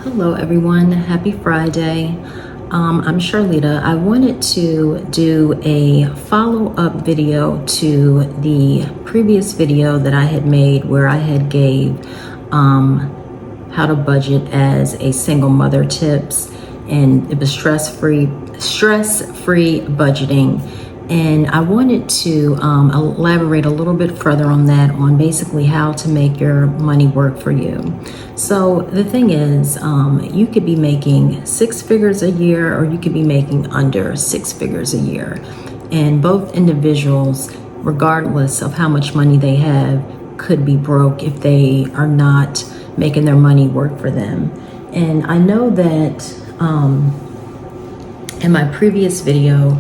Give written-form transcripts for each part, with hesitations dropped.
Hello, everyone. Happy Friday. I'm Charlita. I wanted to do a follow-up video to the previous video that I had made where I had gave how to budget as a single mother tips, and it was stress-free budgeting. And I wanted to elaborate a little bit further on that, on basically how to make your money work for you. So the thing is, you could be making 6 figures a year, or you could be making under 6 figures a year. And both individuals, regardless of how much money they have, could be broke if they are not making their money work for them. And I know that in my previous video,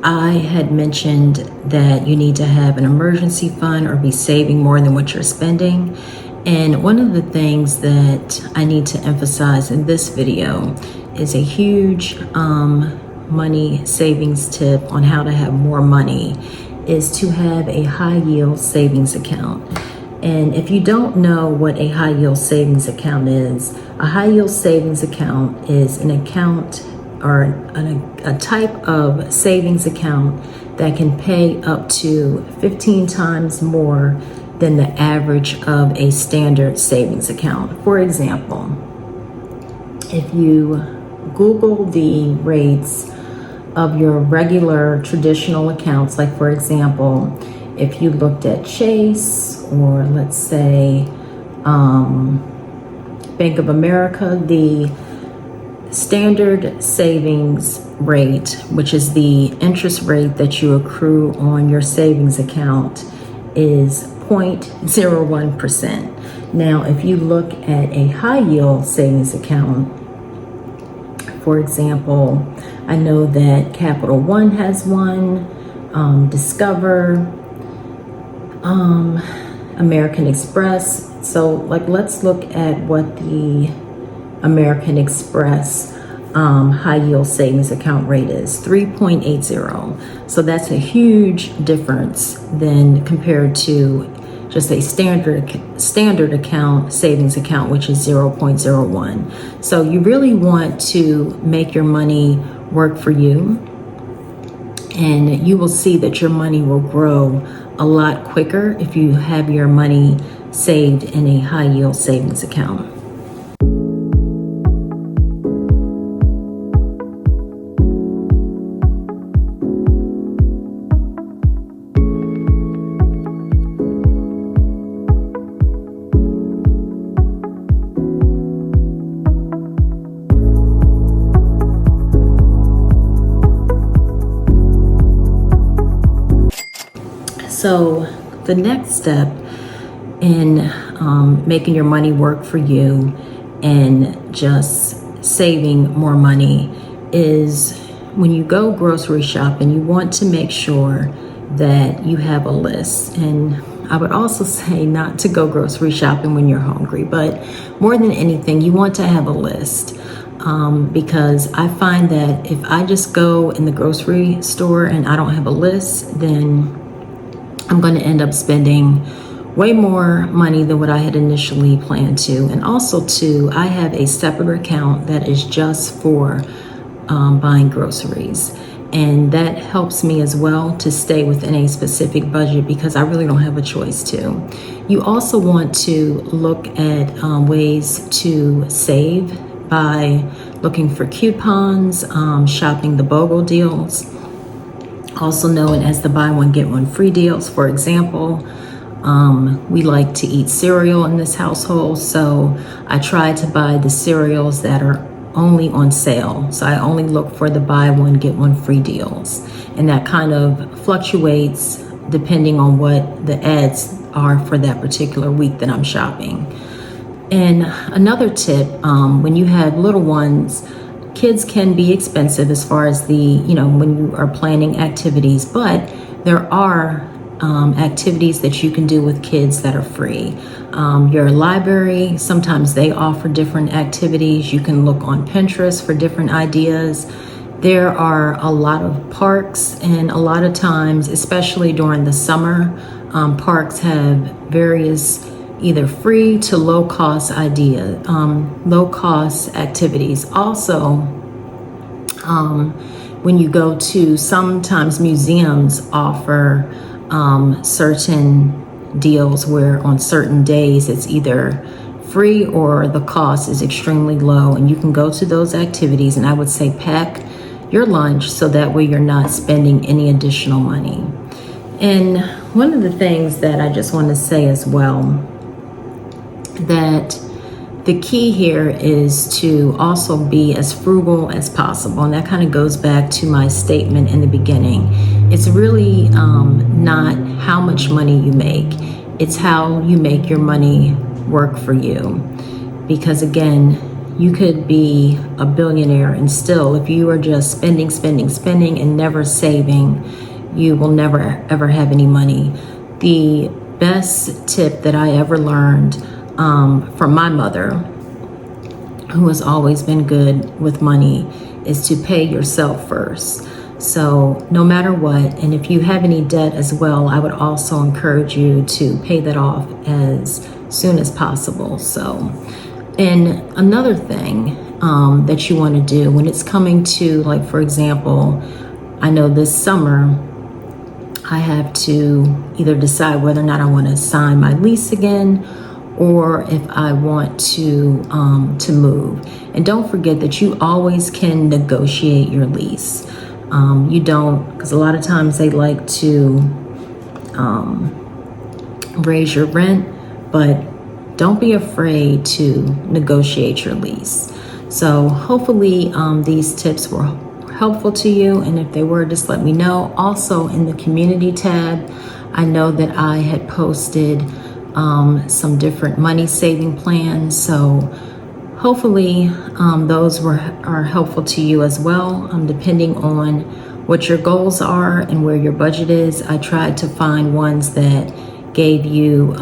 I had mentioned that you need to have an emergency fund or be saving more than what you're spending. And one of the things that I need to emphasize in this video is a huge money savings tip on how to have more money is to have a high yield savings account. And if you don't know what a high yield savings account is, a high yield savings account is an account or a type of savings account that can pay up to 15 times more than the average of a standard savings account. For example, if you Google the rates of your regular traditional accounts, like for example, if you looked at Chase or let's say Bank of America, the standard savings rate, which is the interest rate that you accrue on your savings account, is 0.01%. Now, if you look at a high yield savings account, for example, I know that Capital One has one, Discover, American Express. So let's look at what the American Express high yield savings account rate is, 3.80. So that's a huge difference than compared to just a standard account, savings account, which is 0.01. So you really want to make your money work for you, and you will see that your money will grow a lot quicker if you have your money saved in a high yield savings account. So the next step in making your money work for you and just saving more money is when you go grocery shopping, you want to make sure that you have a list. And I would also say not to go grocery shopping when you're hungry, but more than anything, you want to have a list. Because I find that if I just go in the grocery store and I don't have a list, then I'm going to end up spending way more money than what I had initially planned to. And also too, I have a separate account that is just for buying groceries. And that helps me as well to stay within a specific budget because I really don't have a choice to. You also want to look at ways to save by looking for coupons, shopping the BOGO deals, also known as the buy one get one free deals. For example, we like to eat cereal in this household, so I try to buy the cereals that are only on sale. So I only look for the buy one get one free deals, and that kind of fluctuates depending on what the ads are for that particular week that I'm shopping. And another tip, when you have little ones, kids can be expensive as far as when you are planning activities, but there are activities that you can do with kids that are free. Your library, sometimes they offer different activities. You can look on Pinterest for different ideas. There are a lot of parks, and a lot of times, especially during the summer, parks have various either free to low cost low cost activities. Also, when you go to, sometimes museums offer certain deals where on certain days it's either free or the cost is extremely low, and you can go to those activities. And I would say pack your lunch so that way you're not spending any additional money. And one of the things that I just want to say as well, that the key here is to also be as frugal as possible. And that kind of goes back to my statement in the beginning. It's really not how much money you make. It's how you make your money work for you. Because again, you could be a billionaire and still, if you are just spending and never saving, you will never ever have any money. The best tip that I ever learned from my mother, who has always been good with money, is to pay yourself first. So no matter what, and if you have any debt as well, I would also encourage you to pay that off as soon as possible. So, and another thing that you want to do when it's coming to, like, for example, I know this summer I have to either decide whether or not I want to sign my lease again, or if I want to move. And don't forget that you always can negotiate your lease. You don't, because a lot of times they like to raise your rent, but don't be afraid to negotiate your lease. So hopefully these tips were helpful to you, and if they were, just let me know. Also in the community tab, I know that I had posted some different money saving plans, so hopefully those are helpful to you as well. Depending on what your goals are and where your budget is, I tried to find ones that gave you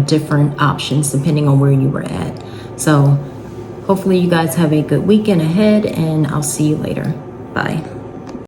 different options depending on where you were at. So hopefully you guys have a good weekend ahead, and I'll see you later. Bye.